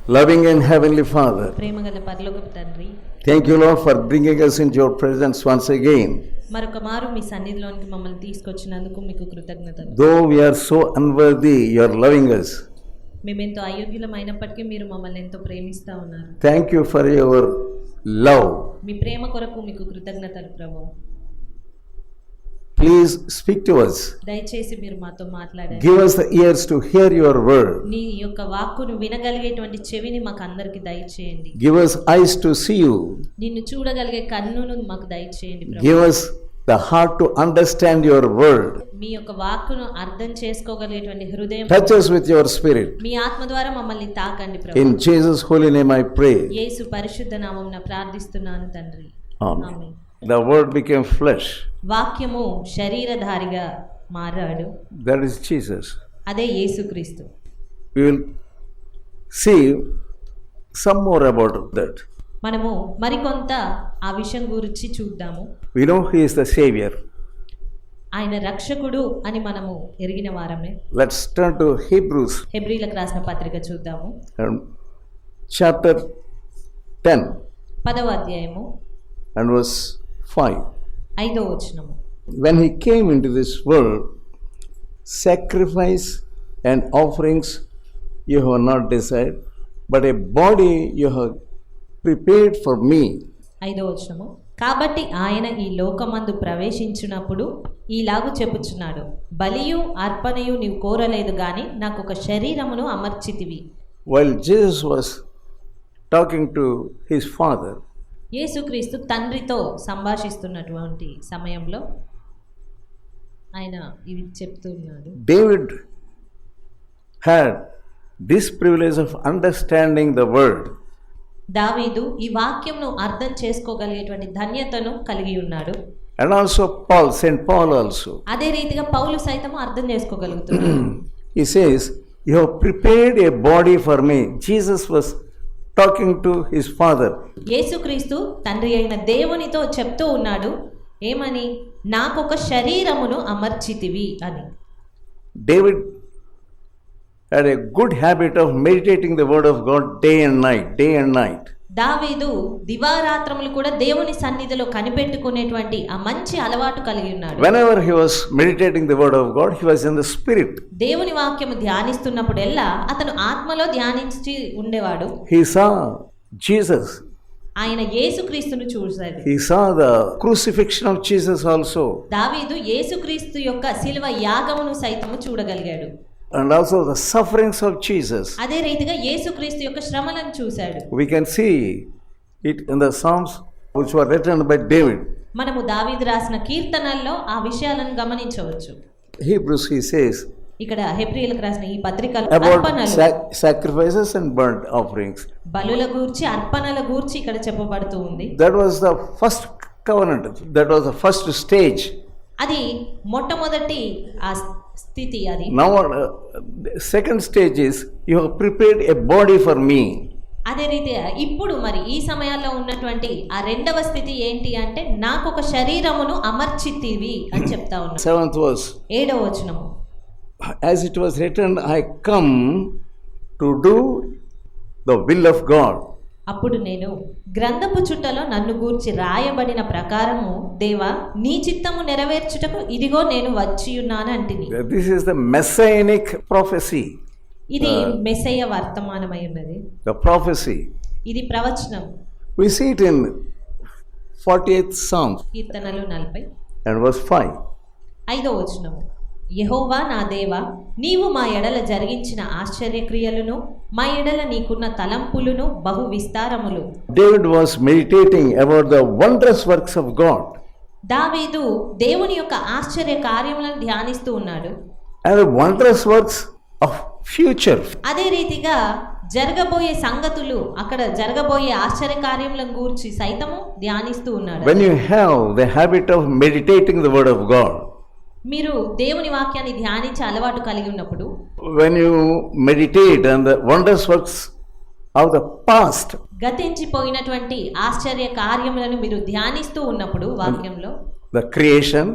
Loving and Heavenly Father, ప్రేమగల పరలోకపు తండ్రి, thank you, Lord, for bringing us into your presence once again. మరొక మారు మీ సన్నిధిలోనికి మమ్మల్ని తీసుకొచ్చినందుకు మీకు కృతజ్ఞతలు. Though we are so unworthy, you are loving us. మేమెంతో అయోగ్యులమైనప్పటికీ మీరు మమ్మల్ని ఎంతో ప్రేమిస్తా ఉన్నారు. Thank you for your love. మీ ప్రేమ కొరకు మీకు కృతజ్ఞతలు ప్రభువా. Please speak to us. దయచేసి మీరు మాతో మాట్లాడండి. Give us the ears to hear your word. నీ యొక్క వాక్కును వినగలిగేటువంటి చెవిని మాకు అందరికి దయచేయండి. Give us eyes to see you. నిన్ను చూడగలిగే కన్నును మాకు దయచేయండి ప్రభువా. Give us the heart to understand your word. మీ యొక్క వాక్కును అర్థం చేసుకోగలిగేటువంటి హృదయం. Touch us with your spirit. మీ ఆత్మ ద్వారా మమ్మల్ని తాకండి ప్రభువా. In Jesus' holy name I pray. యేసు పరిశుద్ధ నామమున ప్రార్థిస్తున్నాను తండ్రి. Amen. Amen. The word became flesh. వాక్యము శరీరధారిగా మారాడు. That is Jesus. అదే యేసుక్రీస్తు. We will see some more about that. మనము మరికొంత ఆ విషయం గురించి చూద్దాము. We know he is the Savior. ఆయన రక్షకుడు అని మనము ఎరిగిన వారమే. Let's turn to Hebrews హెబ్రీలకు రాసిన పత్రిక చూద్దాము. chapter 10 10వ అధ్యాయము and verse 5. 5వ వచనము. When he came into this world, sacrifice and offerings you have not desired, but a body you have prepared for me. 5వ వచనము. కాబట్టి ఆయన ఈ లోకమందు ప్రవేశించినప్పుడు ఈలాగు చెప్పుచున్నాడు, బలియు అర్పణయు నీవు కోరలేదు గాని నాకు ఒక శరీరమును అమర్చితివి. While Jesus was talking to his father, యేసుక్రీస్తు తండ్రితో సంభాషిస్తున్నటువంటి సమయంలో ఆయన ఇవి చెప్తున్నాడు. David had this privilege of understanding the word. దావీదు ఈ వాక్యంను అర్థం చేసుకోగలిగేటువంటి ధన్యతను కలిగి ఉన్నాడు. And also Paul, Saint Paul also. అదే రీతిగా పౌలు సైతము అర్థం చేసుకోగలుగుతున్నాడు. He says, you have prepared a body for me. Jesus was talking to his father. యేసుక్రీస్తు తండ్రి అయిన దేవునితో చెప్తూ ఉన్నాడు, ఏమని? నాకొక శరీరమును అమర్చితివి అని. David had a good habit of meditating the word of God day and night. దావీదు దివారాత్రములు కూడా దేవుని సన్నిధిలో కనిపెట్టుకునేటువంటి ఆ మంచి అలవాటు కలిగి ఉన్నాడు. Whenever he was meditating the word of God, he was in the spirit. దేవుని వాక్యము ధ్యానిస్తున్నప్పుడెల్లా అతను ఆత్మలో ధ్యానించి ఉండేవాడు. He saw Jesus. ఆయన యేసుక్రీస్తును చూశాడు. He saw the crucifixion of Jesus also. దావీదు యేసుక్రీస్తు యొక్క శిలువ యాగమును సైతము చూడగలిగాడు. And also the sufferings of Jesus. అదే రీతిగా యేసుక్రీస్తు యొక్క శ్రమలను చూశాడు. We can see it in the Psalms which were written by David. మనము దావీదు రాసిన కీర్తనల్లో ఆ విషయాలను గమనించవచ్చు. Hebrews, he says ఇక్కడ హెబ్రీయులకు రాసిన ఈ పత్రికలో about అర్పణలు, sacrifices and burnt offerings. బలుల గూర్చి అర్పణల గూర్చి ఇక్కడ చెప్పబడుతూ ఉంది. That was the first covenant. That was the first stage. అది మొట్టమొదటి ఆ స్థితి. అది Now second stage is you have prepared a body for me. అదే రీతిగా ఇప్పుడు మరి ఈ సమయాల్లో ఉన్నటువంటి ఆ రెండవ స్థితి ఏంటి అంటే, నాకు ఒక శరీరమును అమర్చితివి అని చెప్తా ఉన్నా. 7th verse. 7వ వచనము. As it was written, I come to do the will of God. అప్పుడు నేను గ్రంథపు చుట్టలో నన్ను గూర్చి రాయబడిన ప్రకారము దేవా నీ చిత్తము నెరవేర్చుటకు ఇదిగో నేను వచ్చి ఉన్నాను అంటిని. This is the messianic prophecy. ఇది మెస్సయ్య వర్తమానమై ఉన్నది. The prophecy. ఇది ప్రవచనం. We see it in 48th Psalm కీర్తనలు 40 and verse 5. 5వ వచనము. యెహోవా నా దేవా, నీవు మా ఎడల జరిగించిన ఆశ్చర్యక్రియలను మా ఎడల నీకున్న తలంపులను బహు విస్తారములు. David was meditating about the wondrous works of God. దావీదు దేవుని యొక్క ఆశ్చర్య కార్యములను ధ్యానిస్తూ ఉన్నాడు. And the wondrous works of future. అదే రీతిగా జరగబోయే సంగతులు, అక్కడ జరగబోయే ఆశ్చర్య కార్యములను గూర్చి సైతము ధ్యానిస్తూ ఉన్నాడు. When you have the habit of meditating the word of God, మీరు దేవుని వాక్యాన్ని ధ్యానించే అలవాటు కలిగి ఉన్నప్పుడు, when you meditate on the wondrous works of the past, గతించిపోయినటువంటి ఆశ్చర్య కార్యములను మీరు ధ్యానిస్తూ ఉన్నప్పుడు వాక్యంలో the creation,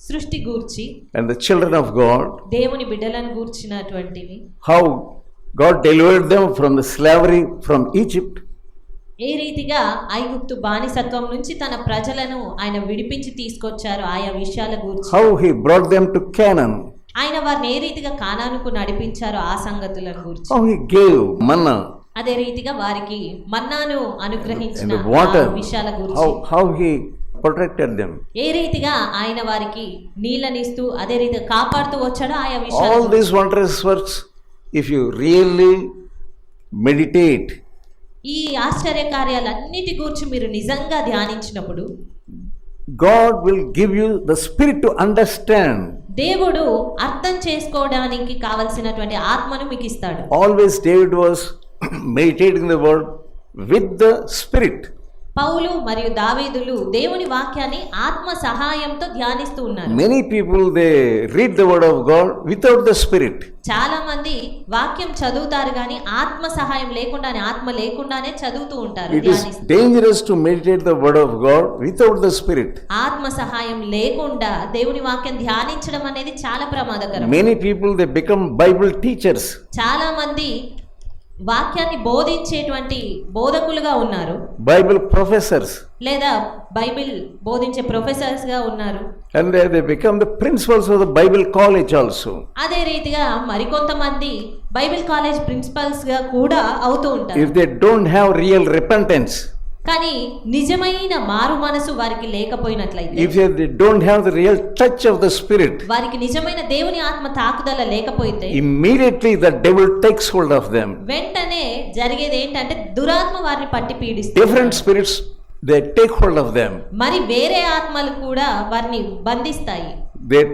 సృష్టి గూర్చి and the children of God, దేవుని బిడ్డలను గూర్చినటువంటివి, how God delivered them from the slavery from Egypt. ఏ రీతిగా ఐగుప్తు బానిసత్వం నుంచి తన ప్రజలను ఆయన విడిపించి తీసుకొచ్చారు ఆయా విషయాల గురించి, How he brought them to Canaan. ఆయన వారిని ఏ రీతిగా కానానుకు నడిపించారో ఆ సంగతుల గురించి, How he gave manna అదే రీతిగా వారికి మన్నాను అనుగ్రహించిన and the water. ఆ విషయాల గురించి, How he protected them. ఏ రీతిగా ఆయన వారికి నీళ్ళనిస్తూ అదే రీతిగా కాపాడుతూ వచ్చాడో ఆయా విషయాల All గురించి. these wondrous works, if you really meditate, ఈ ఆశ్చర్య కార్యాలన్నిటి గురించి మీరు నిజంగా ధ్యానించినప్పుడు God will give you the spirit to understand. దేవుడు అర్థం చేసుకోవడానికి కావలసినటువంటి ఆత్మను మీకు ఇస్తాడు. Always David was meditating the word with the spirit. పౌలు మరియు దావీదులు దేవుని వాక్యాన్ని ఆత్మ సహాయంతో ధ్యానిస్తూ ఉన్నారు. Many people, they read the word of God without the spirit. చాలా మంది వాక్యం చదువుతారు కానీ ఆత్మ సహాయం లేకుండానే, ఆత్మ లేకుండానే చదువుతూ ఉంటారు, It is ధ్యానిస్తూ. dangerous to meditate the word of God without the spirit. ఆత్మ సహాయం లేకుండా దేవుని వాక్యం ధ్యానించడం అనేది చాలా ప్రమాదకరం. Many people, they become Bible teachers. చాలా మంది వాక్యాన్ని బోధించేటువంటి బోధకులుగా ఉన్నారు, Bible professors, లేదా బైబిల్ బోధించే ప్రొఫెసర్స్ గా ఉన్నారు. and they become the principals of the Bible college also. అదే రీతిగా మరికొంతమంది బైబిల్ కాలేజ్ ప్రిన్సిపల్స్ గా కూడా అవుతూ ఉంటారు. If they don't have real repentance, కానీ నిజమైన మారు మనసు వారికి లేకపోయినట్లయితే, if they don't have the real touch of the spirit, వారికి నిజమైన దేవుని ఆత్మ తాకుదల లేకపోతే, immediately the devil takes hold of them. వెంటనే జరిగేది ఏంటంటే దురాత్మ వారిని పట్టి పీడిస్తుంది. Different spirits, they take hold of them. మరి వేరే ఆత్మలు కూడా వారిని బంధిస్తాయి. They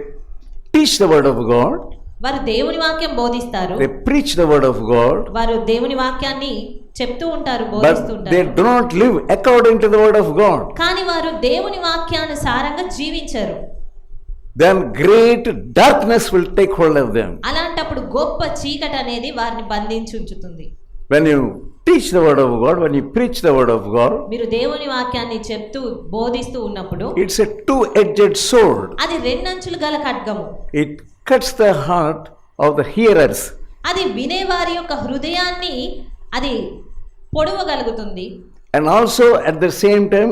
teach the word of God, వారు దేవుని వాక్యం బోధిస్తారు, they preach the word of God, వారు దేవుని వాక్యాన్ని చెప్తూ ఉంటారు, but బోధిస్తూ they ఉంటారు. do not live according to the word of God. కానీ వారు దేవుని వాక్యానుసారంగా జీవించరు. Then great darkness will take hold of them. అలాంటప్పుడు గొప్ప చీకటి అనేది వారిని బంధించి ఉంచుతుంది. When you teach the word of God, when you preach the word of God, మీరు దేవుని వాక్యాన్ని చెప్తూ బోధిస్తూ ఉన్నప్పుడు it's a two-edged sword. అది రెండంచులు గల ఖడ్గము. It cuts the heart of the hearers, అది వినేవారి యొక్క హృదయాన్ని అది పొడవగలుగుతుంది. and also at the same time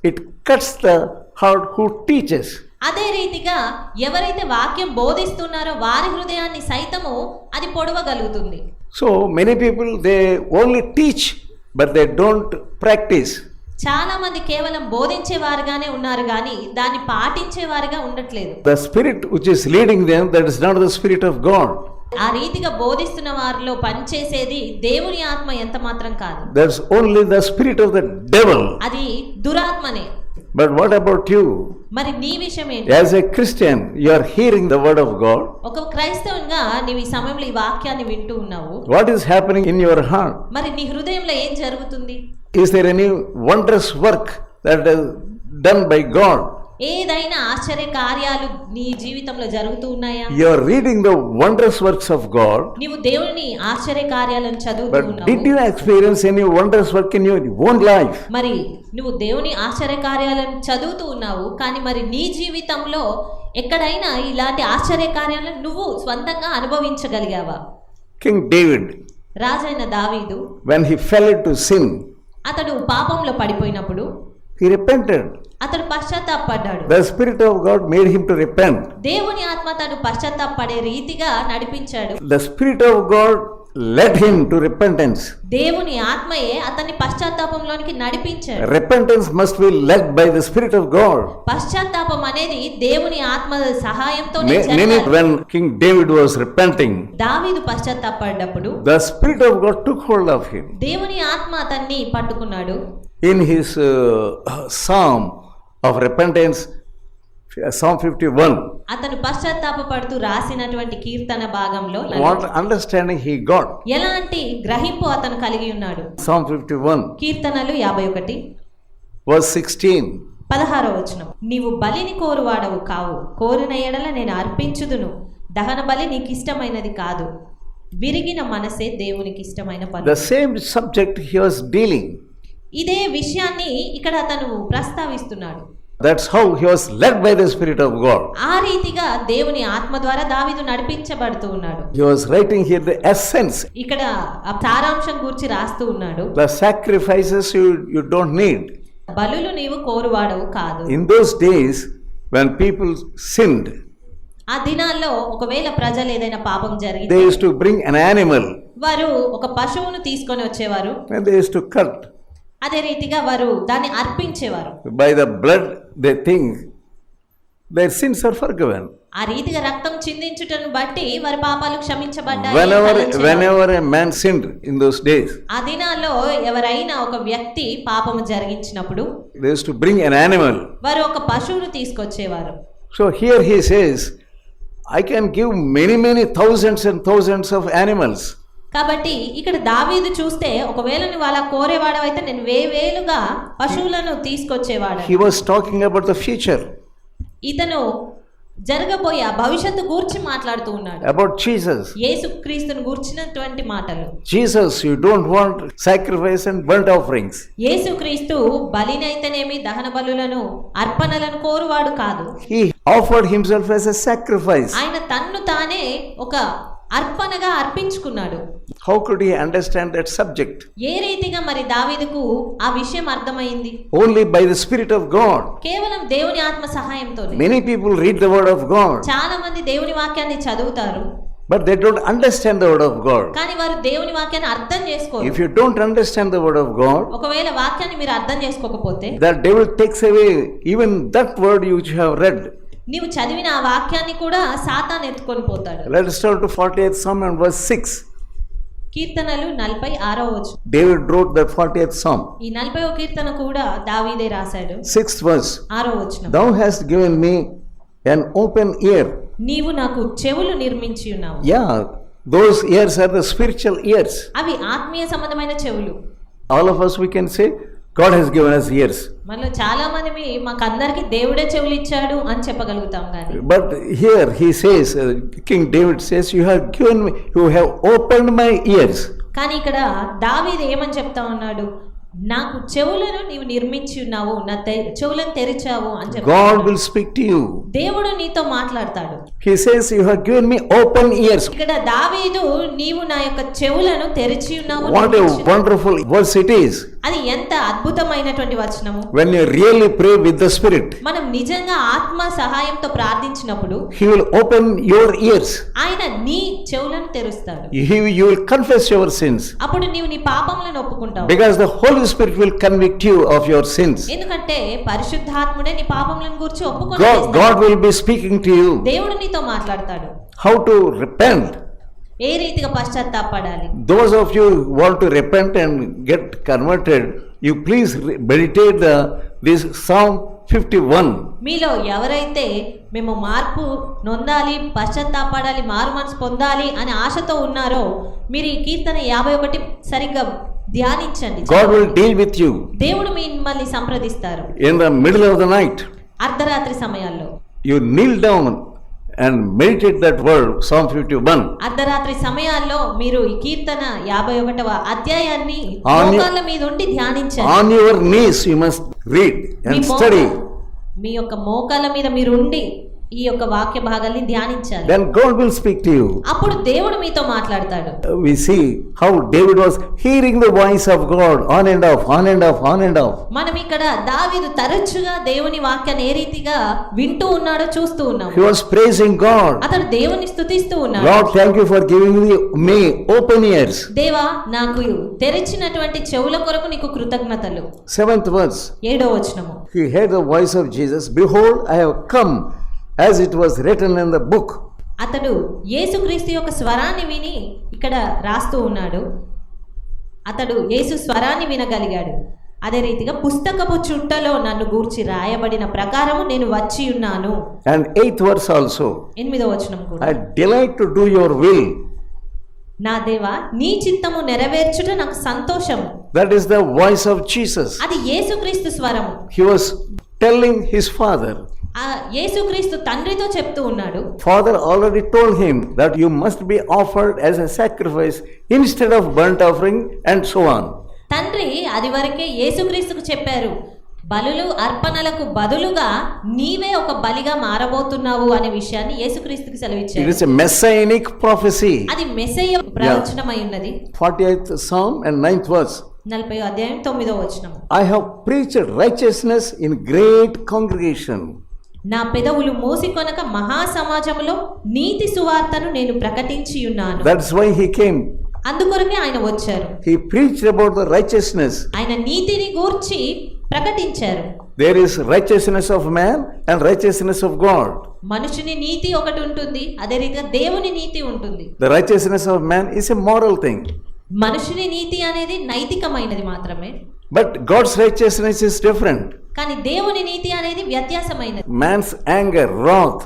it cuts the heart who teaches. అదే రీతిగా ఎవరైతే వాక్యం బోధిస్తున్నారో వారి హృదయాన్ని సైతము అది పొడవగలుగుతుంది. So many people, they only teach but they don't practice. చాలా మంది కేవలం బోధించేవారుగానే ఉన్నారు కానీ దాన్ని పాటించేవారుగా ఉండట్లేదు. The spirit which is leading them, that is not the spirit of God. ఆ రీతిగా బోధిస్తున్న వారిలో పనిచేసేది దేవుని ఆత్మ ఎంత మాత్రం కాదు, There's only the spirit of the devil. అది దురాత్మనే. But what about you? మరి నీ విషయం ఏంటి? As a Christian, you are hearing the word of God. ఒక క్రైస్తవునిగా నీవు ఈ సమయంలో ఈ వాక్యాన్ని వింటూ ఉన్నావు. What is happening in your heart? మరి నీ హృదయంలో ఏం జరుగుతుంది? Is there any wondrous work that is done by God? ఏదైనా ఆశ్చర్య కార్యాలు నీ జీవితంలో జరుగుతూ ఉన్నాయా? You are reading the wondrous works of God, నీవు దేవుని ఆశ్చర్య కార్యాలను చదువుతూ but did ఉన్నావు. you experience any wondrous work in your own life? మరి నువ్వు దేవుని ఆశ్చర్య కార్యాలను చదువుతూ ఉన్నావు కానీ మరి నీ జీవితంలో ఎక్కడైనా ఇలాంటి ఆశ్చర్య కార్యాలను నువ్వు స్వంతంగా అనుభవించగలిగావా? King David, రాజైన దావీదు when he fell into sin, అతడు పాపంలో పడిపోయినప్పుడు he repented. అతడు పశ్చాత్తాపడ్డాడు. The Spirit of God made him to repent. దేవుని ఆత్మ తను పశ్చాత్తాపడే రీతిగా నడిపించాడు. The Spirit of God led him to repentance. దేవుని ఆత్మయే అతన్ని పశ్చాత్తాపంలోనికి నడిపించాడు. Repentance must be led by the Spirit of God. పశ్చాత్తాపం అనేది దేవుని ఆత్మ సహాయంతో When King David was repenting, దావీదు పశ్చాత్తాపడ్డప్పుడు the Spirit of God took hold of him. దేవుని ఆత్మ అతన్ని పట్టుకున్నాడు. In his psalm of repentance, Psalm 51, అతను పశ్చాత్తాపపడుతూ రాసినటువంటి కీర్తన భాగంలో what understanding he got. ఎలాంటి గ్రహింపు అతను కలిగి ఉన్నాడు? Psalm 51, కీర్తనలు 51 verse 16. 16వ వచనం. నీవు బలిని కోరువాడవు కావు, కోరిన ఎడల నేను అర్పించుదును. దహన బలి నీకు ఇష్టమైనది కాదు, విరిగిన మనసే దేవునికి ఇష్టమైన పని. The same subject he was dealing. ఇదే విషయాన్ని ఇక్కడ అతను ప్రస్తావిస్తున్నాడు. That's how he was led by the Spirit of God. ఆ రీతిగా దేవుని ఆత్మ ద్వారా దావీదు నడిపించబడుతూ ఉన్నాడు. He was writing here the essence. ఇక్కడ ఆ సారాంశం గురించి రాస్తూ ఉన్నాడు. The sacrifices you don't need. బలులు నీవు కోరువాడవు కాదు. In those days when people sinned, ఆ దినాల్లో ఒకవేళ ప్రజలు ఏదైనా పాపం జరిగితే they used to bring an animal వారు ఒక పశువును తీసుకొని వచ్చేవారు. and they used to cut. అదే రీతిగా వారు దాన్ని అర్పించేవారు. By the blood they think their sins are forgiven. ఆ రీతిగా రక్తం చిందించుటను బట్టి వారి పాపాలు క్షమించబడ్డాయి. Whenever a man sinned in those days, ఆ దినాల్లో ఎవరైనా ఒక వ్యక్తి పాపము జరిగించినప్పుడు they used to bring an animal. వారు ఒక పశువును తీసుకొచ్చేవారు. So here he says, I can give many thousands and thousands of animals. కాబట్టి ఇక్కడ దావీదు చూస్తే ఒకవేళ నువ్వు అలా కోరేవాడవైతే నేను వేవేలుగా పశువులను తీసుకొచ్చేవాడు. He was talking about the future. ఇతను జరగబోయే ఆ భవిష్యత్తు గూర్చి మాట్లాడుతూ ఉన్నాడు. About Jesus. యేసుక్రీస్తును గూర్చినటువంటి మాటలు. Jesus, you don't want sacrifice and burnt offerings. యేసుక్రీస్తు బలినైతేనేమి దహన బలులను అర్పణలను కోరువాడు కాదు. He offered himself as a sacrifice. ఆయన తన్ను తానే ఒక అర్పణగా అర్పించుకున్నాడు. How could he understand that subject? ఏ రీతిగా మరి దావీదుకు ఆ విషయం అర్థమైంది? Only by the Spirit of God. కేవలం దేవుని ఆత్మ సహాయంతోనే. Many people read the word of God, చాలా మంది దేవుని వాక్యాన్ని చదువుతారు, but they don't understand the word of God. కానీ వారు దేవుని వాక్యాన్ని అర్థం చేసుకోరు. If you don't understand the word of God, ఒకవేళ వాక్యాన్ని మీరు అర్థం చేసుకోకపోతే the devil takes away even that word which you have read. నీవు చదివిన ఆ వాక్యాన్ని కూడా సాతాను ఎత్తుకొని పోతాడు. Let us turn to 48th Psalm and verse 6. కీర్తనలు 46వ వచనం. David wrote the 40th Psalm. ఈ 40వ కీర్తన కూడా దావీదే రాశాడు. 6th verse. 6వ వచనం. Thou hast given me an open ear. నీవు నాకు చెవులు నిర్మించి ఉన్నావు. Yeah, those ears are the spiritual ears. అవి ఆత్మీయ సంబంధమైన చెవులు. All of us we can say God has given us ears. మనలో చాలా మంది మాకందరికి దేవుడే చెవులు ఇచ్చాడు అని చెప్పగలుగుతాం కానీ. But here he says, King David says, you have given me, you have opened my ears. కానీ ఇక్కడ దావీదు ఏమని చెప్తా ఉన్నాడు? నాకు చెవులను నీవు నిర్మించి ఉన్నావు, నా చెవులను తెరిచావు అని చెప్పి God will speak to you. దేవుడు నీతో మాట్లాడతాడు. He says, you have given me open ears. ఇక్కడ దావీదు నీవు నా యొక్క చెవులను తెరిచి ఉన్నావు. What a wonderful verse it is. అది ఎంత అద్భుతమైనటువంటి వచనము. When you really pray with the Spirit, మనం నిజంగా ఆత్మ సహాయంతో ప్రార్థించినప్పుడు He will open your ears. ఆయన నీ చెవులను తెరుస్తాడు. You will confess your sins. అప్పుడు నీవు నీ పాపములను ఒప్పుకుంటావు. Because the Holy Spirit will convict you of your sins. ఎందుకంటే పరిశుద్ధాత్ముడే నీ పాపములను గురించి ఒప్పుకుంటాడు. God will be speaking to you. దేవుడు నీతో మాట్లాడతాడు. How to repent. ఏ రీతిగా పశ్చాత్తాపడాలి. Those of you who want to repent and get converted, you please meditate this Psalm 51. మీలో ఎవరైతే మేము మార్పు నొందాలి, పశ్చాత్తాపడాలి, మారు మనసు పొందాలి అనే ఆశతో ఉన్నారో మీరు ఈ కీర్తన 51 సరిగ్గా ధ్యానించండి. God will deal with you. దేవుడు మిమ్మల్ని సంప్రదిస్తారు. In the middle of the night, అర్ధరాత్రి సమయాల్లో you kneel down and meditate that word, Psalm 51. అర్ధరాత్రి సమయాల్లో మీరు ఈ కీర్తన 51వ అధ్యాయాన్ని మోకాళ్ళ మీద ఉండి ధ్యానించండి. On your knees you must read and study. మీ యొక్క మోకాళ్ళ మీద మీరు ఉండి ఈ యొక్క వాక్య భాగాల్ని ధ్యానించాలి. Then God will speak to you. అప్పుడు దేవుడు మీతో మాట్లాడతాడు. We see how David was hearing the voice of God on and off, on and off, on and off. మనం ఇక్కడ దావీదు తరచుగా దేవుని వాక్యాన్ని ఏ రీతిగా వింటూ ఉన్నాడో చూస్తూ ఉన్నాం. He was praising God. అతడు దేవుని స్తుతిస్తూ ఉన్నాడు. Lord, thank you for giving me open ears. దేవా, నాకు తెరిచినటువంటి చెవుల కొరకు నీకు కృతజ్ఞతలు. 7th verse. 7వ వచనము. He heard the voice of Jesus. Behold, I have come as it was written in the book. అతడు యేసుక్రీస్తు యొక్క స్వరాన్ని విని ఇక్కడ రాస్తూ ఉన్నాడు. అతడు యేసు స్వరాన్ని వినగలిగాడు. అదే రీతిగా పుస్తకపు చుట్టలో నన్ను గూర్చి రాయబడిన ప్రకారము నేను వచ్చి ఉన్నాను. And 8th verse also. 8వ వచనం కూడా. I delight to do your will. నా దేవా, నీ చిత్తము నెరవేర్చుట నాకు సంతోషము. That is the voice of Jesus. అది యేసుక్రీస్తు స్వరము. He was telling his father. ఆ యేసుక్రీస్తు తండ్రితో చెప్తూ ఉన్నాడు. Father already told him that you must be offered as a sacrifice instead of burnt offering and so on. తండ్రి అది వరకే యేసుక్రీస్తుకు చెప్పారు, బలులు అర్పణలకు బదులుగా నీవే ఒక బలిగా మారబోతున్నావు అనే విషయాన్ని యేసుక్రీస్తుకి It సెలవిచ్చారు. is a messianic prophecy. అది మెస్సయ్య ప్రవచనమై ఉన్నది. 48th Psalm and 9th verse. 40వ అధ్యాయం 9వ వచనం. I have preached righteousness in great congregation. నా పెదవులు మోసికొనక మహా సమాజములో నీతి సువార్తను నేను ప్రకటించి ఉన్నాను. That's why he came. అందుకొరకే ఆయన వచ్చారు. He preached about the righteousness. ఆయన నీతిని గూర్చి ప్రకటించారు. There is righteousness of man and righteousness of God. మనుషుని నీతి ఒకటి ఉంటుంది, అదే రీతిగా దేవుని నీతి ఉంటుంది. The righteousness of man is a moral thing. మనుషుని నీతి అనేది నైతికమైనది మాత్రమే. But God's righteousness is different. కానీ దేవుని నీతి అనేది వ్యత్యాసమైనది. Man's anger, wrath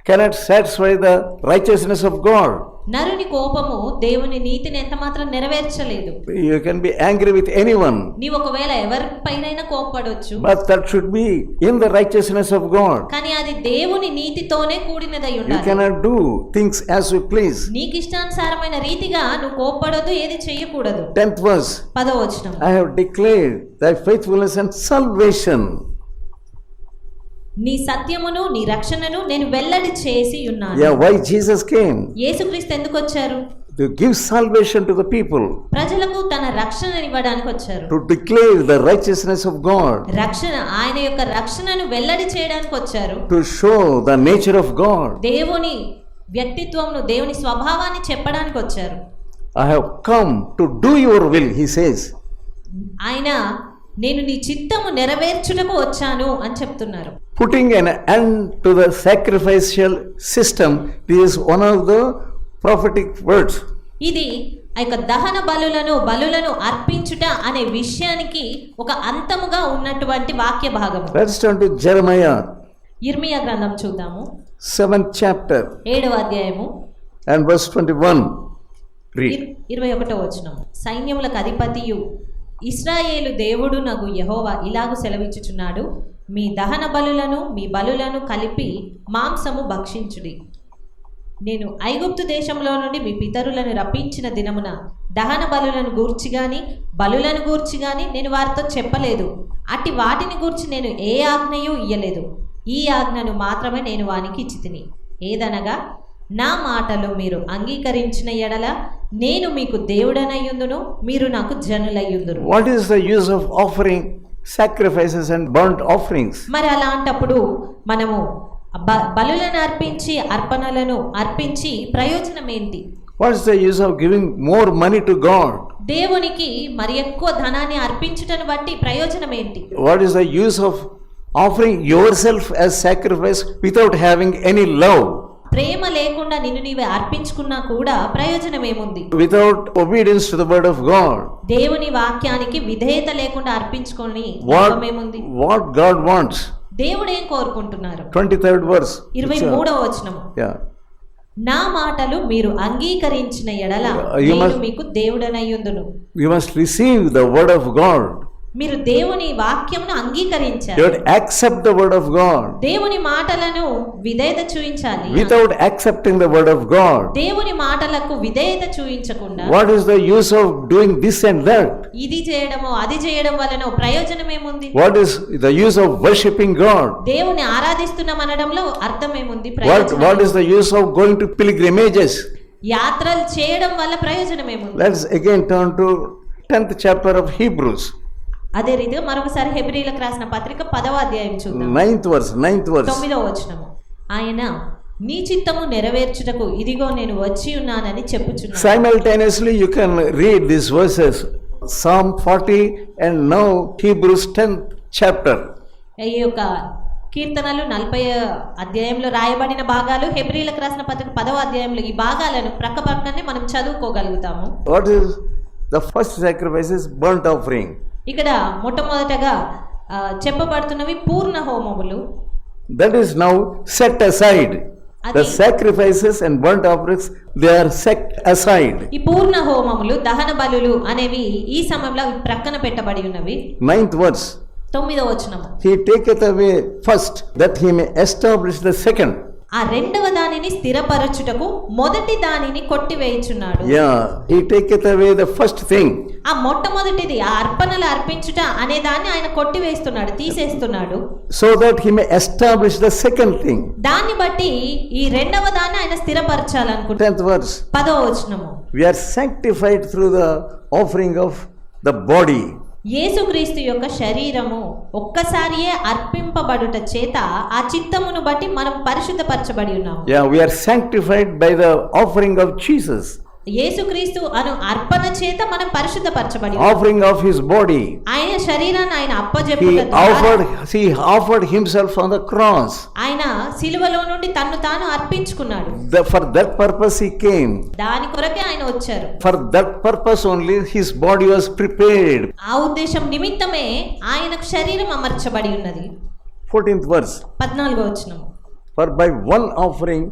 cannot satisfy the righteousness of God. నరుని కోపము దేవుని నీతిని ఎంత మాత్రం నెరవేర్చలేదు. You can be angry with anyone, నీవు ఒకవేళ ఎవరిపైనైనా కోపపడవచ్చు, but that should be in the righteousness of God. కానీ అది దేవుని నీతితోనే కూడినదై You ఉండాలి. cannot do things as you please. నీకు ఇష్టానుసారమైన రీతిగా నువ్వు కోపపడదు, ఏది చేయకూడదు. 10th verse. 10వ వచనం. I have declared thy faithfulness and salvation. నీ సత్యమును నీ రక్షణను నేను వెల్లడి చేసి ఉన్నాను. Yeah, why Jesus came? యేసుక్రీస్తు ఎందుకు వచ్చారు? To give salvation to the people. ప్రజలకు తన రక్షణను ఇవ్వడానికి వచ్చారు. To declare the righteousness of God. రక్షణ, ఆయన యొక్క రక్షణను వెల్లడి చేయడానికి వచ్చారు. To show the nature of God. దేవుని వ్యక్తిత్వమును, దేవుని స్వభావాన్ని చెప్పడానికి వచ్చారు. I have come to do your will, he says. ఆయన నేను నీ చిత్తము నెరవేర్చుటకు వచ్చాను అని చెప్తున్నారు. Putting an end to the sacrificial system, this is one of the prophetic words. ఇది ఆ యొక్క దహన బలులను అర్పించుట అనే విషయానికి ఒక అంతముగా ఉన్నటువంటి వాక్య భాగము. Let's turn to Jeremiah. ఇర్మియా గ్రంథం చూద్దాము. 7th chapter 7వ అధ్యాయము and verse 21. Read. 21వ వచనం. సైన్యములకు అధిపతియు ఇశ్రాయేలు దేవుడు నగు యెహోవా ఇలాగు సెలవిచ్చుచున్నాడు, మీ దహన బలులను మీ బలులను కలిపి మాంసము భక్షించుడి. నేను ఐగుప్తు దేశంలో నుండి మీ పితరులను రప్పించిన దినమున దహన బలులను గూర్చి గాని బలులను గూర్చి గాని నేను వారితో చెప్పలేదు. అట్టి వాటిని గూర్చి నేను ఏ ఆజ్ఞయు ఇయ్యలేదు. ఈ ఆజ్ఞను మాత్రమే నేను వానికి ఇచ్చితిని. ఏదనగా నా మాటలు మీరు అంగీకరించిన ఎడల నేను మీకు దేవుడనయ్యుందును, మీరు నాకు జనులయ్యుందురు. What is the use of offering sacrifices and burnt offerings? మరి అలాంటప్పుడు మనము బలులను అర్పించి అర్పణలను అర్పించి ప్రయోజనం ఏంటి? What is the use of giving more money to God? దేవునికి మరి ఎక్కువ ధనాన్ని అర్పించుటను బట్టి ప్రయోజనం ఏంటి? What is the use of offering yourself as sacrifice without having any love? ప్రేమ లేకుండా నిన్ను నీవే అర్పించుకున్నా కూడా ప్రయోజనం ఏముంది? Without obedience to the word of God. దేవుని వాక్యానికి విధేయత లేకుండా అర్పించుకొని ఏముంది? What God wants. దేవుడు ఏం కోరుకుంటున్నారు? 23rd verse. 23వ వచనం. Yeah. నా మాటలు మీరు అంగీకరించిన ఎడల నేను మీకు దేవుడనయ్యుందును. You must receive the word of God. మీరు దేవుని వాక్యమును అంగీకరించాలి. You accept the word of God. దేవుని మాటలను విధేయత చూపించాలి. Without accepting the word of God, దేవుని మాటలకు విధేయత చూపించకుండా what is the use of doing this and that? ఇది చేయడమో అది చేయడం వలన ప్రయోజనం ఏముంది? What is the use of worshiping God? దేవుని ఆరాధిస్తున్నాం అనడంలో అర్థం ఏముంది? What is the use of going to pilgrimages? యాత్రలు చేయడం వల్ల ప్రయోజనం ఏముంది? Let's again turn to 10th chapter of Hebrews. అదే రీతిగా మరొకసారి హెబ్రీయులకు రాసిన పత్రిక 10వ అధ్యాయం చూద్దాం. 9th verse. 9వ వచనము. ఆయన నీ చిత్తము నెరవేర్చుటకు ఇదిగో నేను వచ్చి ఉన్నానని చెప్పుచున్నాను. Simultaneously you can read these verses, Psalm 40 and now Hebrews 10th chapter. ఈ యొక్క కీర్తనలు 40వ అధ్యాయంలో రాయబడిన భాగాలు, హెబ్రీయులకు రాసిన పత్రిక 10వ అధ్యాయంలో ఈ భాగాలను ప్రక్కనే మనం చదువుకోగలుగుతాము. What is the first sacrifice? Is burnt offering. ఇక్కడ మొట్టమొదటగా చెప్పబడుతున్నవి పూర్ణ హోమములు. That is now set aside. The sacrifices and burnt offerings, they are set aside. ఈ పూర్ణ హోమములు దహన బలులు అనేవి ఈ సమయంలో ప్రక్కన పెట్టబడి ఉన్నవి. 9th verse. 9వ వచనము. He taketh away first that he may establish the second. ఆ రెండవ దానిని స్థిరపరచుటకు మొదటి దానిని కొట్టివేయుచున్నాడు. Yeah, he taketh away the first thing. ఆ మొట్టమొదటిది ఆ అర్పణలు అర్పించుట అనే దాన్ని ఆయన కొట్టివేస్తున్నాడు, తీసేస్తున్నాడు. So that he may establish the second thing. దాన్ని బట్టి ఈ రెండవ దాన్ని ఆయన స్థిరపరచాలనుకుంటున్నాడు. 10th verse. 10వ వచనము. We are sanctified through the offering of the body. యేసుక్రీస్తు యొక్క శరీరము ఒక్కసారియే అర్పింపబడుట చేత ఆ చిత్తమును బట్టి మనం పరిశుద్ధపరచబడి ఉన్నాము. Yeah, we are sanctified by the offering of Jesus. యేసుక్రీస్తు అను అర్పణ చేత మనం పరిశుద్ధపరచబడి Offering of his body. ఆయన శరీరాన్ని ఆయన He అప్పజెప్పుట offered himself on the cross. ఆయన సిలువలో నుండి తన్ను తాను అర్పించుకున్నాడు. For that purpose he came. దాని కొరకే ఆయన వచ్చారు. For that purpose only his body was prepared. ఆ ఉద్దేశం నిమిత్తమే ఆయనకు శరీరం అమర్చబడి ఉన్నది. 14th verse. 14వ వచనము. For by one offering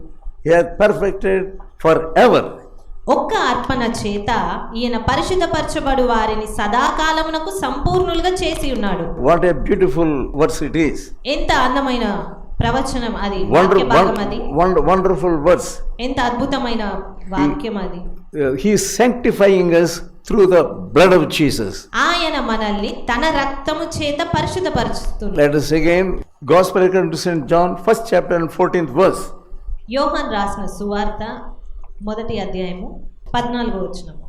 he hath perfected forever. ఒక్క అర్పణ చేత ఈయన పరిశుద్ధపరచబడు వారిని సదాకాలమునకు సంపూర్ణులుగా చేసి ఉన్నాడు. What a beautiful verse it is. ఎంత అందమైన ప్రవచనం అది, వాక్య భాగం అది. Wonderful verse. ఎంత అద్భుతమైన వాక్యం అది. He is sanctifying us through the blood of Jesus. ఆయన మనల్ని తన రక్తము చేత పరిశుద్ధపరుచుతున్నాడు. Let us again, Gospel according to St. John, 1st chapter and 14th verse. యోహాను రాసిన సువార్త 1వ అధ్యాయము 14వ వచనము.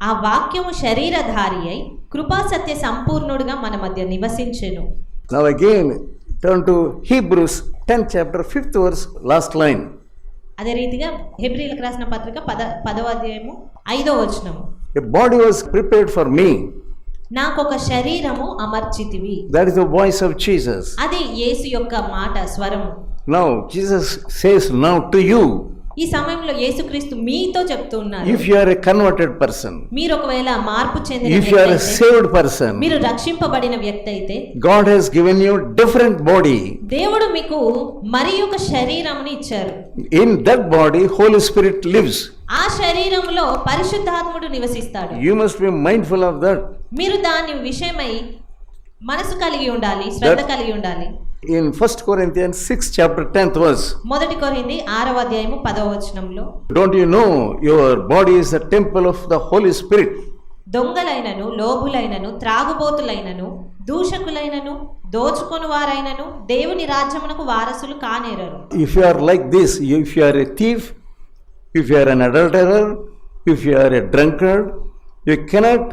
ఆ వాక్యము శరీరధారి అయి కృపా సత్య సంపూర్ణుడుగా మన మధ్య నివసించెను. Now again turn to Hebrews 10th chapter 5th verse, last line. అదే రీతిగా హెబ్రీయులకు రాసిన పత్రిక 10వ అధ్యాయము 5వ వచనము. A body was prepared for me. నాకొక శరీరము అమర్చితివి. That is the voice of Jesus. అది యేసు యొక్క మాట, స్వరము. Now Jesus says now to you, ఈ సమయంలో యేసుక్రీస్తు మీతో చెప్తూ ఉన్నారు. if you are a converted person, మీరు ఒకవేళ మార్పు చెందిన if you are a saved person, మీరు రక్షింపబడిన వ్యక్తి అయితే God has given you different body. దేవుడు మీకు మరి ఒక శరీరముని ఇచ్చారు. In that body Holy Spirit lives. ఆ శరీరంలో పరిశుద్ధాత్ముడు నివసిస్తాడు. You must be mindful of that. మీరు దాని విషయమై మనసు కలిగి ఉండాలి, శ్రద్ధ కలిగి ఉండాలి. In 1 Corinthians 6th chapter 10th verse, 1 కొరింథీ 6వ అధ్యాయము 10వ వచనంలో, don't you know your body is the temple of the Holy Spirit? దొంగలైనను, లోబులైనను, త్రాగుబోతులైనను, దూషకులైనను, దోచుకొని వారైనను దేవుని రాజ్యమునకు వారసులు కానేరరు. If you are like this, if you are a thief, if you are an adulterer, if you are a drunkard, you cannot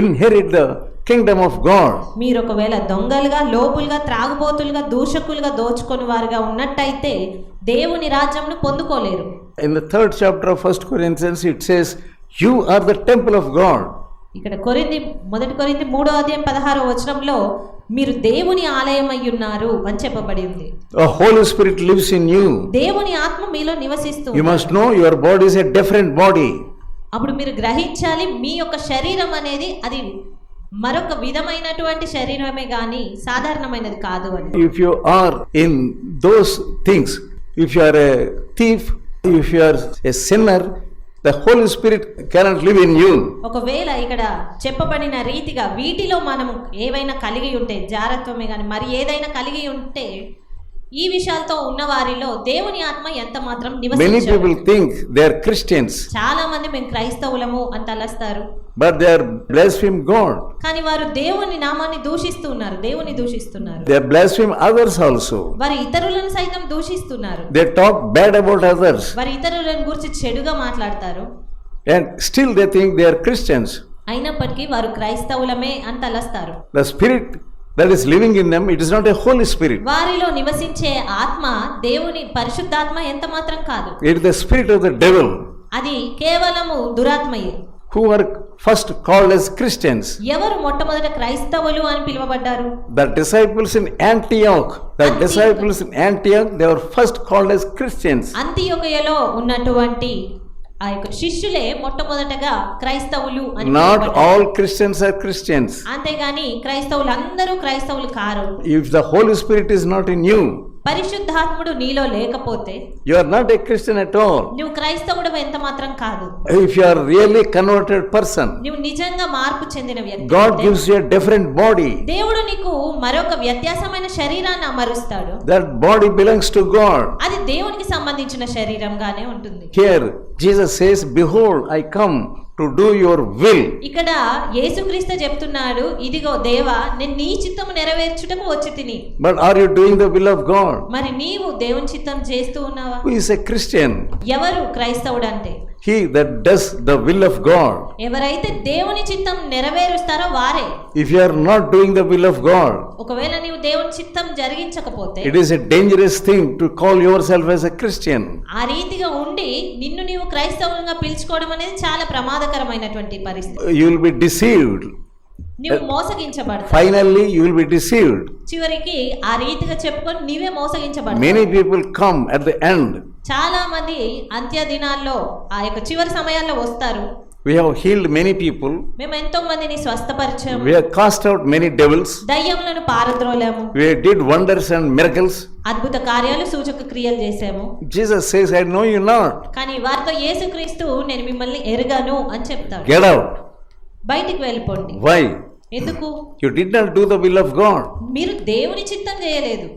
inherit the kingdom of God. మీరు ఒకవేళ దొంగలుగా, లోపులుగా, త్రాగుబోతులుగా, దూషకులుగా, దోచుకొని వారుగా ఉన్నట్టయితే దేవుని రాజ్యంను పొందుకోలేరు. In the 3rd chapter of 1 Corinthians it says, you are the temple of God. ఇక్కడ 1 కొరింథీ 3వ అధ్యాయం 16వ వచనంలో మీరు దేవుని ఆలయం అయి ఉన్నారు అని చెప్పబడి ఉంది. The Holy Spirit lives in you. దేవుని ఆత్మ మీలో నివసిస్తుంది. You must know your body is a different body. అప్పుడు మీరు గ్రహించాలి, మీ యొక్క శరీరం అనేది అది మరొక విధమైనటువంటి శరీరమే గాని సాధారణమైనది కాదు అని. If you are in those things, if you are a thief, if you are a sinner, the Holy Spirit cannot live in you. ఒకవేళ ఇక్కడ చెప్పబడిన రీతిగా వీటిలో మనం ఏవైనా కలిగి ఉంటే, జారత్వమే గాని మరి ఏదైనా కలిగి ఉంటే, ఈ విషయాలతో ఉన్న వారిలో దేవుని ఆత్మ ఎంత మాత్రం Many నివసించదు. people think they are Christians, చాలా మంది మేము క్రైస్తవులము అని తలస్తారు. but they are blaspheme God. కానీ వారు దేవుని నామాన్ని దూషిస్తూ ఉన్నారు, దేవుని దూషిస్తున్నారు. They blaspheme others also. వారు ఇతరులను సైతం దూషిస్తున్నారు. They talk bad about others, వారు ఇతరులను గురించి చెడుగా మాట్లాడతారు. and still they think they are Christians. అయినప్పటికీ వారు క్రైస్తవులమే అని తలస్తారు. The spirit that is living in them, it is not a Holy Spirit. వారిలో నివసించే ఆత్మ దేవుని పరిశుద్ధాత్మ ఎంత మాత్రం కాదు. It is the spirit of the devil, అది కేవలము దురాత్మయే. who are first called as Christians. ఎవరు మొట్టమొదట క్రైస్తవులు అని పిలువబడ్డారు? The disciples in Antioch, they were first called as Christians. అంతియొకయలో ఉన్నటువంటి ఆ యొక్క శిష్యులే మొట్టమొదటగా క్రైస్తవులు అని Not పిలువబడ్డారు. all Christians are Christians. అంతేగాని క్రైస్తవులు అందరూ క్రైస్తవులు car. If the Holy Spirit is not in you, పరిశుద్ధాత్ముడు నీలో లేకపోతే you are not a Christian at all. నువ్వు క్రైస్తవుడు ఎంత మాత్రం కాదు. If you are really converted person, నువ్వు నిజంగా మార్పు చెందిన వ్యక్తి God అయితే, gives you a different body. దేవుడు నీకు మరొక వ్యత్యాసమైన శరీరాన్ని అమరుస్తాడు. That body belongs to God. అది దేవునికి సంబంధించిన శరీరంగానే ఉంటుంది. Here Jesus says, behold, I come to do your will. ఇక్కడ యేసుక్రీస్తు చెప్తున్నాడు, ఇదిగో దేవా నేను నీ చిత్తము నెరవేర్చుటకు వచ్చి తిని. But are you doing the will of God? మరి నీవు దేవుని చిత్తం చేస్తూ ఉన్నావా? Who is a Christian? ఎవరు క్రైస్తవుడు అంటే? He that does the will of God. ఎవరైతే దేవుని చిత్తం నెరవేరుస్తారో వారే. If you are not doing the will of God, ఒకవేళ నీవు దేవుని చిత్తం జరిగించకపోతే it is a dangerous thing to call yourself as a Christian. ఆ రీతిగా ఉండి నిన్ను నీవు క్రైస్తవునిగా పిలుచుకోవడం అనేది చాలా ప్రమాదకరమైనటువంటి పరిస్థితి. You will be deceived. నీవు మోసగించబడతావు. Finally, you will be deceived. చివరికి ఆ రీతిగా చెప్పుకొని నీవే మోసగించబడతావు. Many people come at the end. చాలా మంది అంత్య దినాల్లో ఆ యొక్క చివరి సమయాల్లో వస్తారు. We have healed many people. మేము ఎంతో మందిని స్వస్థపరిచాము. We have cast out many devils. దయ్యములను పారద్రోలాము. We did wonders and miracles. అద్భుత కార్యాలు సూచక క్రియలు చేశాము. Jesus says, I know you not. కానీ వారితో యేసుక్రీస్తు నేను మిమ్మల్ని ఎరుగను అని చెప్తాడు. Get out. బయటికి వెళ్ళిపోండి. Why? ఎందుకు? You did not do the will of God. మీరు దేవుని చిత్తం చేయలేదు.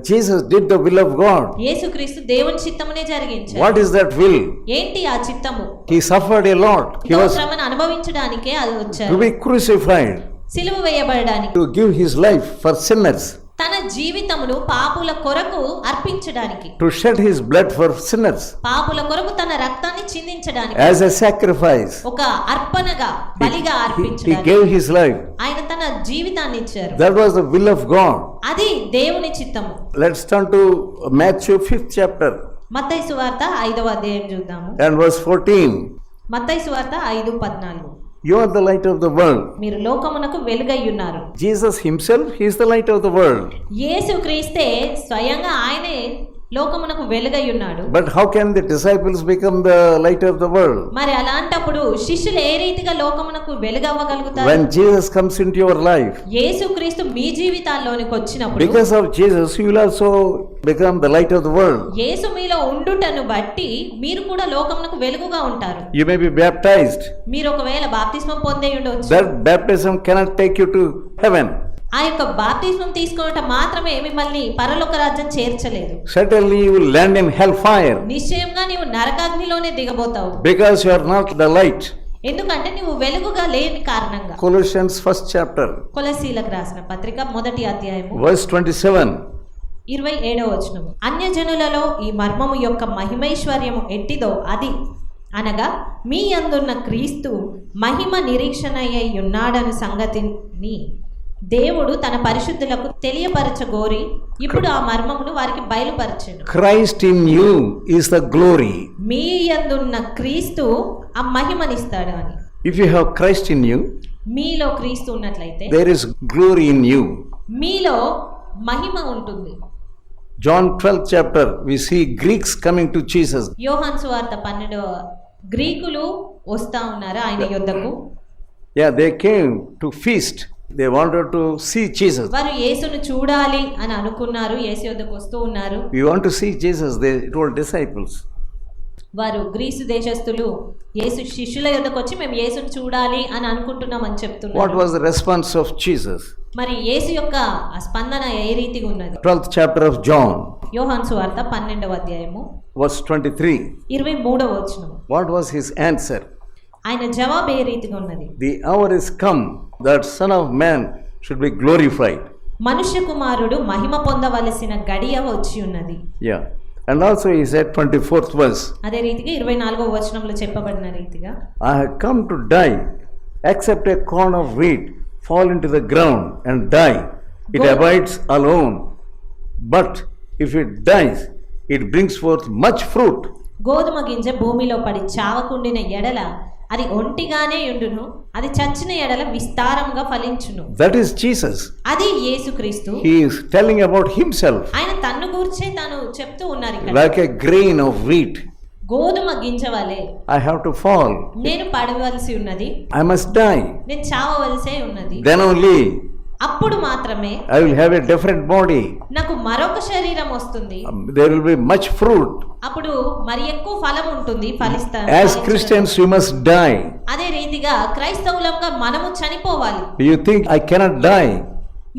Jesus did the will of God. యేసుక్రీస్తు దేవుని చిత్తమునే జరిగించాడు. What is that will? ఏంటి ఆ చిత్తము? He suffered a lot. He was శ్రమను అనుభవించడానికే అది to వచ్చాడు. be crucified, సిలువ వేయబడడానికి, to give his life for sinners, తన జీవితమును పాపుల కొరకు అర్పించడానికి, to shed his blood for sinners పాపుల కొరకు తన రక్తాన్ని చిందించడానికి, as a sacrifice. ఒక అర్పణగా బలిగా He అర్పించడానికి gave his life. ఆయన తన జీవితాన్ని ఇచ్చారు. That was the will of God. అది దేవుని చిత్తము. Let's turn to Matthew 5th chapter మత్తయి సువార్త 5వ అధ్యాయం చూద్దాము. and verse 14. మత్తయి సువార్త 5:14. You are the light of the world. మీరు లోకమునకు వెలుగై ఉన్నారు. Jesus himself, he is the light of the world. యేసుక్రీస్తే స్వయంగా ఆయనే లోకమునకు వెలుగై ఉన్నాడు. But how can the disciples become the light of the world? మరి అలాంటప్పుడు శిష్యులు ఏ రీతిగా లోకమునకు వెలుగవ్వగలుగుతారు? When Jesus comes into your life, యేసుక్రీస్తు మీ జీవితాల్లోనికి వచ్చినప్పుడు, because of Jesus, you will also become the light of the world. యేసు మీలో ఉండుటను బట్టి మీరు కూడా లోకమునకు వెలుగుగా ఉంటారు. You may be baptized. మీరు ఒకవేళ బాప్తిస్మం పొందే ఉండవచ్చు. That baptism cannot take you to heaven. ఆ యొక్క బాప్తిస్మం తీసుకోవటం మాత్రమే మిమ్మల్ని పరలోక రాజ్యం చేర్చలేదు. Certainly you will land in hellfire నిశ్చయంగా నీవు నరకాగ్నిలోనే దిగబోతావు. because you are not the light. ఎందుకంటే నీవు వెలుగుగా లేని కారణంగా. Colossians 1st chapter, కొలసీలకు రాసిన పత్రిక 1వ అధ్యాయము verse 27. 27వ వచనము. అన్యజనులలో ఈ మర్మము యొక్క మహిమైశ్వర్యము ఎట్టిదో అది అనగా మీ యందున్న క్రీస్తు మహిమ నిరీక్షణయ్యై ఉన్నాడను సంగతిని దేవుడు తన పరిశుద్ధులకు తెలియపరచగోరి ఇప్పుడు ఆ మర్మమును వారికి బయలుపరచెను. Christ in you is the glory. మీ యందున్న క్రీస్తు ఆ మహిమనిస్తాడు అని. If you have Christ in you, మీలో క్రీస్తు ఉన్నట్లయితే there is glory in you. మీలో మహిమ ఉంటుంది. John 12th chapter, we see Greeks coming to Jesus. యోహాను సువార్త 12వ గ్రీకులు వస్తా ఉన్నారు ఆయన యొద్దకు. Yeah, they came to feast. They wanted to see Jesus. వారు యేసును చూడాలి అని అనుకున్నారు. యేసు యొద్దకు వస్తూ ఉన్నారు. We want to see Jesus, they told disciples. వారు గ్రీసు దేశస్థులు యేసు శిష్యుల యొద్దకు వచ్చి మేము యేసును చూడాలి అని అనుకుంటున్నాం అని What చెప్తున్నారు. was the response of Jesus? మరి యేసు యొక్క ఆ స్పందన ఏ రీతిగా ఉన్నది? 12th chapter of John, యోహాను సువార్త 12వ అధ్యాయము verse 23. 23వ వచనం. What was his answer? ఆయన జవాబు ఏ రీతిగా ఉన్నది? The hour is come that Son of Man should be glorified. మనుష్య కుమారుడు మహిమ పొందవలసిన గడియ వచ్చి ఉన్నది. Yeah. And also he said 24th verse, అదే రీతిగా 24వ వచనంలో చెప్పబడిన రీతిగా I have come to die, except a corn of wheat fall into the ground and die. It abides alone. But if it dies, it brings forth much fruit. గోధుమ గింజ భూమిలో పడి చావకుండిన ఎడల అది ఒంటిగానే ఉండును, అది చచ్చిన ఎడల విస్తారంగా ఫలించును. That is Jesus. అది యేసుక్రీస్తు. He is telling about himself. ఆయన తన్ను గూర్చే తాను చెప్తూ ఉన్నారు ఇక్కడ. Like a grain of wheat, గోధుమ గింజ వలె I have to fall. నేను పడవలసి ఉన్నది, I must die. నేను చావవలసే ఉన్నది. Then only అప్పుడు మాత్రమే I will have a different body. నాకు మరొక శరీరం వస్తుంది. There will be much fruit. అప్పుడు మరి ఎక్కువ ఫలం ఉంటుంది, ఫలిస్తాను. As Christians, we must die. అదే రీతిగా క్రైస్తవులంగా మనము చనిపోవాలి. Do you think I cannot die?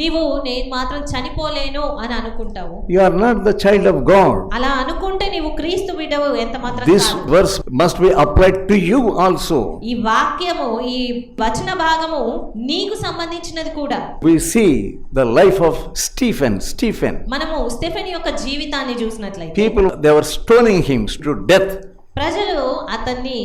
నీవు నేను మాత్రం చనిపోలేను అని అనుకుంటావు. You are not the child of God. అలా అనుకుంటే నీవు క్రీస్తు బిడ్డవు ఎంత మాత్రం This కాదు. verse must be applied to you also. ఈ వాక్యము, ఈ వచన భాగము నీకు సంబంధించినది కూడా. We see the life of Stephen. మనము స్టెఫెన్ యొక్క జీవితాన్ని చూసినట్లయితే People, they were stoning him to death. ప్రజలు అతన్ని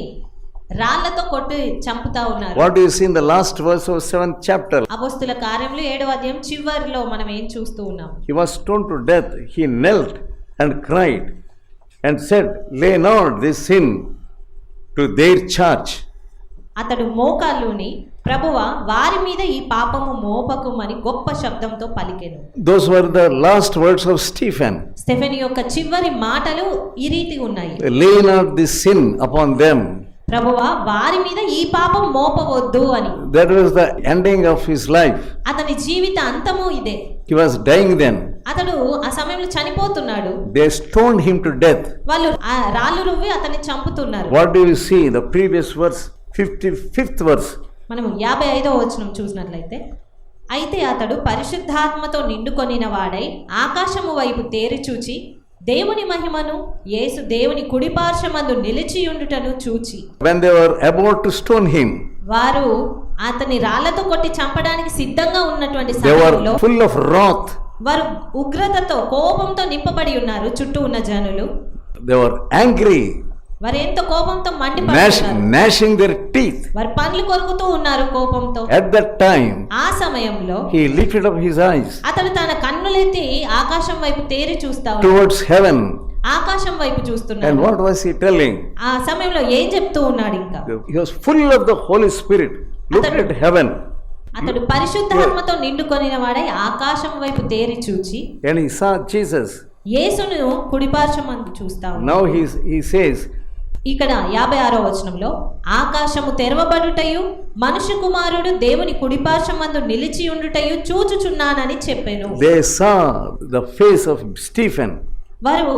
రాళ్లతో కొట్టి చంపుతా ఉన్నారు. What do you see in the last verse of 7th chapter? అపొస్తలుల కార్యములు 7వ అధ్యాయం చివరిలో మనం ఏం చూస్తూ ఉన్నాం? He was stoned to death. He knelt and cried and said, "Lay not this sin to their charge." అతడు మోకాళ్ళుని, ప్రభువా వారి మీద ఈ పాపము మోపకుమని గొప్ప శబ్దంతో పలికెను. Those were the last words of Stephen. Stephen యొక్క చివరి మాటలు ఈ రీతి ఉన్నాయి. Lay not this sin upon them. ప్రభువా వారి మీద ఈ పాపం మోపవద్దు అని. That was the ending of his life. అతని జీవిత అంతము ఇదే. He was dying then. అతడు ఆ సమయంలో చనిపోతున్నాడు. They stoned him to death. వాళ్ళు ఆ రాళ్ళు రువ్వి అతన్ని చంపుతున్నారు. What do you see? The previous verse, 55th verse. మనము 55వ వచనం చూసినట్లయితే, అయితే అతడు పరిశుద్ధాత్మతో నిండుకొనిన వాడై ఆకాశము వైపు తేరి చూచి దేవుని మహిమను, యేసు దేవుని కుడిపార్శ్వమందు నిలిచియుండుటను చూచి. When they were about to stone him, వారు అతని రాళ్లతో కొట్టి చంపడానికి సిద్ధంగా ఉన్నటువంటి they సమయంలో were full of wrath. వారు ఉగ్రతతో, కోపంతో నింపబడి ఉన్నారు. చుట్టూ ఉన్న జనులు They were angry, వారు ఎంతో కోపంతో మండిపడుతున్నారు. gnashing their teeth. వారు పండ్లు కొరుకుతూ ఉన్నారు కోపంతో. At that time, ఆ సమయంలో he lifted up his eyes అతడు తన కన్నులెత్తి ఆకాశం వైపు తేరి చూస్తా ఉన్నాడు. towards heaven. ఆకాశం వైపు And చూస్తున్నాడు. what was he telling? ఆ సమయంలో ఏం చెప్తూ ఉన్నాడు? ఇంకా He was full of the Holy Spirit. Looked at heaven. అతడు పరిశుద్ధాత్మతో నిండుకొనిన వాడై ఆకాశం వైపు తేరి చూచి And he saw Jesus. యేసును కుడిపార్శ్వమందు చూస్తా ఉన్నాడు. Now he says, ఇక్కడ 56వ వచనంలో, ఆకాశము తెరవబడుటయు మనుష్య కుమారుడు దేవుని కుడిపార్శ్వమందు నిలిచి ఉండుటయు చూచుచున్నానని చెప్పెను. they saw the face of Stephen. వారు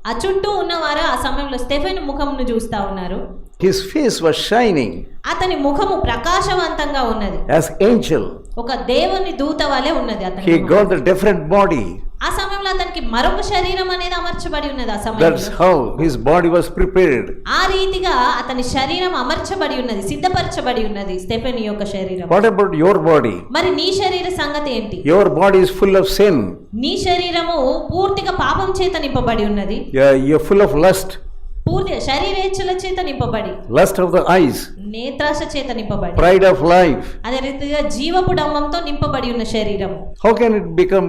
ఆ చుట్టూ ఉన్నవారు ఆ సమయంలో స్టెఫెన్ ముఖమును చూస్తా ఉన్నారు. His face was shining అతని ముఖము ప్రకాశవంతంగా ఉన్నది. as angel. ఒక దేవుని దూత వలె ఉన్నది అతని He ముఖం. got the different body. ఆ సమయంలో అతనికి మరొక శరీరం అనేది అమర్చబడి ఉన్నది. ఆ That's సమయంలో how his body was prepared. ఆ రీతిగా అతని శరీరం అమర్చబడి ఉన్నది, సిద్ధపరచబడి ఉన్నది స్టెఫెన్ యొక్క శరీరం. What about your body? మరి నీ శరీర సంగతి ఏంటి? Your body is full of sin. నీ శరీరము పూర్తిగా పాపం చేత నింపబడి ఉన్నది. You're full of lust. పూర్తిగా శరీరేచ్ఛల చేత నింపబడి, Lust of the eyes. నేత్రాశ చేత నింపబడి, Pride of life. అదే రీతిగా జీవపు డంబంతో నింపబడి ఉన్న శరీరం. How can it become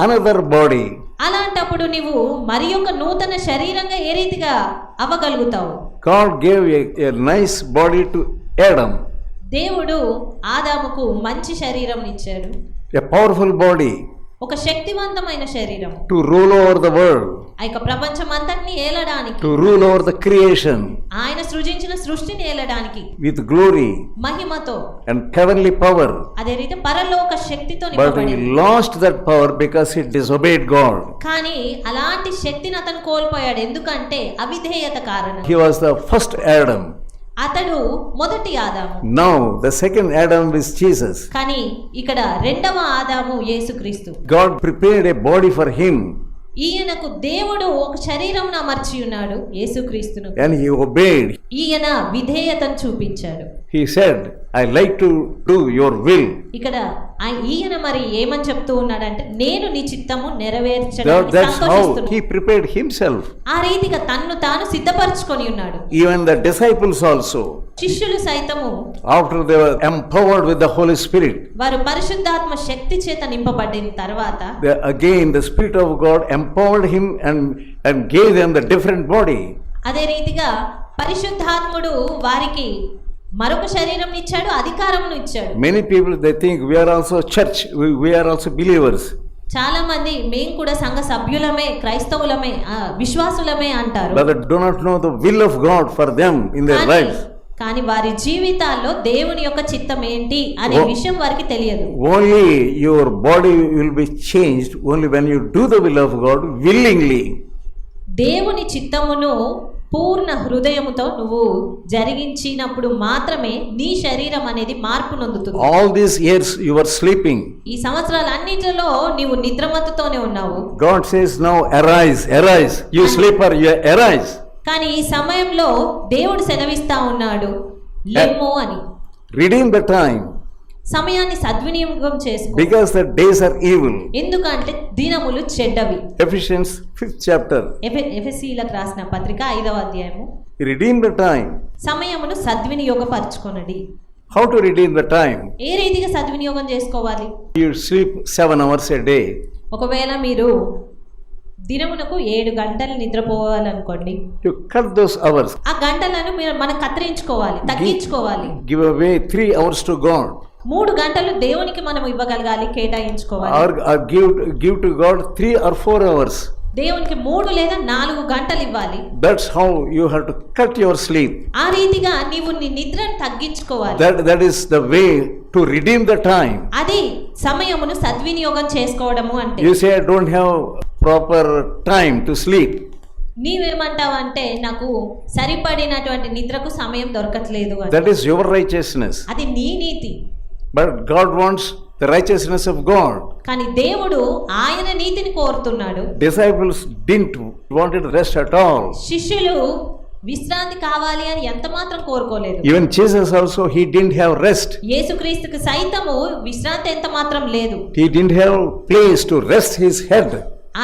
another body? అలాంటప్పుడు నీవు మరి ఒక నూతన శరీరంగా ఏ రీతిగా అవ్వగలుగుతావు? God gave a nice body to Adam. దేవుడు ఆదాముకు మంచి శరీరం ఇచ్చాడు, A powerful body ఒక శక్తివంతమైన శరీరం, to rule over the world. ఆ యొక్క ప్రపంచం అంతటిని ఏలడానికి, To rule over the creation ఆయన సృజించిన సృష్టిని ఏలడానికి with glory మహిమతో, and heavenly power. అదే రీతి పరలోక శక్తితో But నింపబడి. he lost that power because he disobeyed God. కానీ అలాంటి శక్తిని అతను కోల్పోయాడు. ఎందుకంటే అవిధేయత కారణం. He was the first Adam. అతడు మొదటి ఆదాము. Now the second Adam is Jesus. కానీ ఇక్కడ రెండవ ఆదాము యేసుక్రీస్తు. God prepared a body for him ఈయనకు దేవుడు ఒక శరీరం అమర్చి ఉన్నాడు, యేసుక్రీస్తును. and he obeyed. ఈయన విధేయతను చూపించాడు. He said, "I like to do your will." ఇక్కడ ఈయన మరి ఏమని చెప్తూ ఉన్నాడంటే, నేను నీ చిత్తము నెరవేర్చడానికి That's how సంతోషిస్తున్నాను. he prepared himself. ఆ రీతిగా తన్ను తాను సిద్ధపరచుకొని ఉన్నాడు. Even the disciples also, శిష్యులు సైతము after they were empowered with the Holy Spirit, వారు పరిశుద్ధాత్మ శక్తి చేత నింపబడిన తర్వాత again the Spirit of God empowered him and gave them the different body. అదే రీతిగా పరిశుద్ధాత్ముడు వారికి మరొక శరీరం ఇచ్చాడు, అధికారమును ఇచ్చాడు. Many people, they think we are also church, we are also believers. చాలా మంది మేము కూడా సంఘ సభ్యులమే, క్రైస్తవులమే, విశ్వాసులమే అంటారు. But they do not know the will of God for them in their lives. కానీ వారి జీవితాల్లో దేవుని యొక్క చిత్తం ఏంటి అనే విషయం వారికి తెలియదు. Only your body will be changed only when you do the will of God willingly. దేవుని చిత్తమును పూర్ణ హృదయముతో నువ్వు జరిగించినప్పుడు మాత్రమే నీ శరీరం అనేది మార్పు నొందుతుంది. All these years you were sleeping. ఈ సంవత్సరాలన్నిటిలో నీవు నిద్రమత్తుతోనే ఉన్నావు. God says now arise, arise. You sleeper, you arise. కానీ ఈ సమయంలో దేవుడు సెలవిస్తా ఉన్నాడు లెమ్ము అని. Redeem the time సమయాన్ని సద్వినియోగం చేసుకో. because the days are evil. ఎందుకంటే దినములు చెడ్డవి. Ephesians 5th chapter. ఎఫెసీయులకు రాసిన పత్రిక 5వ అధ్యాయము. Redeem the time. సమయమును సద్వినియోగపరచుకొనండి. How to redeem the time? ఏ రీతిగా సద్వినియోగం చేసుకోవాలి? You sleep 7 hours a day. ఒకవేళ మీరు దినమునకు 7 గంటలు నిద్రపోవాలనుకోండి. You cut those hours. ఆ గంటలను మనం కత్తిరించుకోవాలి, తగ్గించుకోవాలి. Give away 3 hours to God. 3 గంటలు దేవునికి మనం ఇవ్వగలగాలి, కేటాయించుకోవాలి. Or give to God 3 or 4 hours. దేవునికి 3 లేదా 4 గంటలు ఇవ్వాలి. That's how you have to cut your sleep. ఆ రీతిగా నీవు నీ నిద్రను తగ్గించుకోవాలి. That is the way to redeem the time. అది సమయమును సద్వినియోగం చేసుకోవడము అంటే. You say I don't have proper time to sleep. నీవేమంటావంటే నాకు సరిపడినటువంటి నిద్రకు సమయం దొరకట్లేదు అని. That is your righteousness. అది నీ నీతి. But God wants the righteousness of God. కానీ దేవుడు ఆయన నీతిని కోరుతున్నాడు. Disciples didn't wanted rest at all. శిష్యులు విశ్రాంతి కావాలి అని ఎంత మాత్రం కోరుకోలేదు. Even Jesus also, he didn't have rest. యేసుక్రీస్తుకు సైతము విశ్రాంతి ఎంత మాత్రం లేదు. He didn't have place to rest his head.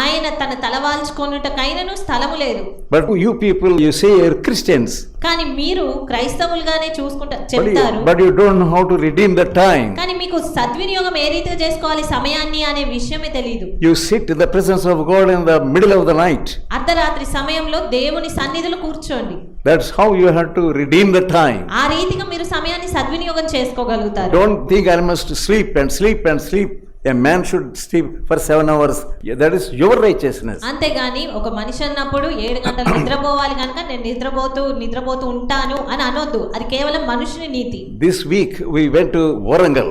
ఆయన తన తలవాల్చుకొనుటకైనను స్థలము లేదు. But you people, you say you're Christians. కానీ మీరు క్రైస్తవులుగానే చెప్తారు. But you don't know how to redeem the time. కానీ మీకు సద్వినియోగం ఏ రీతిగా చేసుకోవాలి సమయాన్ని అనే విషయమే తెలియదు. You sit in the presence of God in the middle of the night. అర్ధరాత్రి సమయంలో దేవుని సన్నిధిలో కూర్చోండి. That's how you have to redeem the time. ఆ రీతిగా మీరు సమయాన్ని సద్వినియోగం చేసుకోగలుగుతారు. Don't think I must sleep and sleep and sleep. A man should sleep for 7 hours. That is your righteousness. అంతేగాని ఒక మనిషి అన్నప్పుడు 7 గంటలు నిద్రపోవాలి కనుక నేను నిద్రపోతూ ఉంటాను అని అనొద్దు. అది కేవలం మనుషుని నీతి. This week we went to Warangal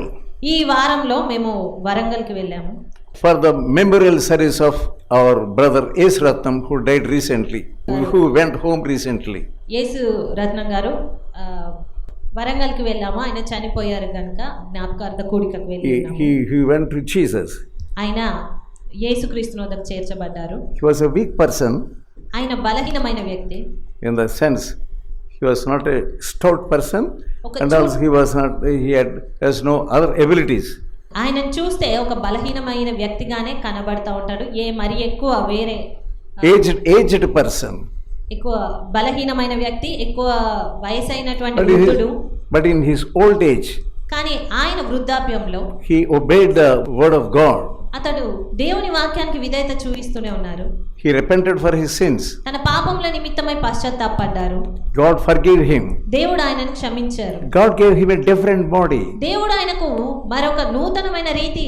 ఈ వారంలో మేము వరంగల్కి వెళ్ళాము. for the memorial service of our brother S. Ratnam who died recently, who went home recently. యేసు రత్నం గారు వరంగల్కి వెళ్ళాము. ఆయన చనిపోయారు కనుక జ్ఞాపకార్థ కూడికకు వెళ్ళాము. He went to Jesus. ఆయన యేసుక్రీస్తుని వద్దకు చేర్చబడ్డారు. He was a weak person. ఆయన బలహీనమైన వ్యక్తి. In the sense he was not a stout person, and also he has no other abilities. ఆయనను చూస్తే ఒక బలహీనమైన వ్యక్తిగానే కనబడతా ఉంటాడు. మరి ఎక్కువ వేరే aged person. ఎక్కువ బలహీనమైన వ్యక్తి, ఎక్కువ వయసైనటువంటి వృద్ధుడు. But in his old age, కానీ ఆయన వృద్ధాప్యంలో he obeyed the word of God. అతడు దేవుని వాక్యానికి విధేయత చూపిస్తూనే ఉన్నారు. He repented for his sins. తన పాపముల నిమిత్తమై పశ్చాత్తాపడ్డారు. God forgave him. దేవుడు ఆయనను క్షమించారు. God gave him a different body. దేవుడు ఆయనకు మరొక నూతనమైన రీతి